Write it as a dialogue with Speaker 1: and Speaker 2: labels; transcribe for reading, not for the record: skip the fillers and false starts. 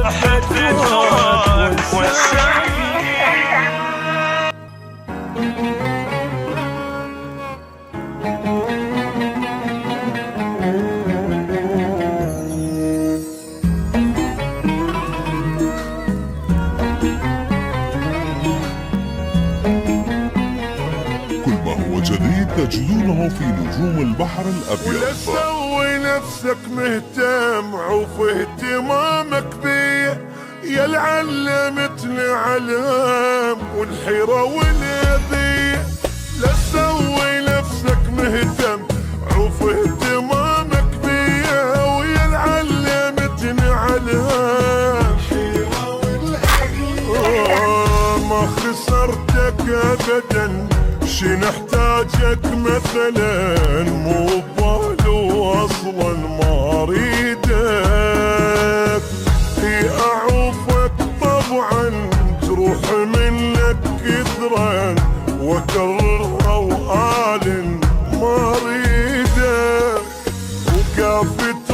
Speaker 1: حد الجواد والسعيد.
Speaker 2: كل ما هو جديد تجدونه في نجوم البحر الأبيض.
Speaker 3: ولا تسوي نفسك مهتم عوف اهتمامك بيه، يا العلمتني علام والحيرة والأذية. لا تسوي نفسك مهتم عوف اهتمامك بيه، ويا العلمتني علام الحيرة والأذية. ما خسرتك أبدا شي نحتاجك مثلا، مو ببالو اصلا ما اريدك. في اعوفك طبعا تروح منك كثرا، واكررها واعلن ما اريدك. وكافة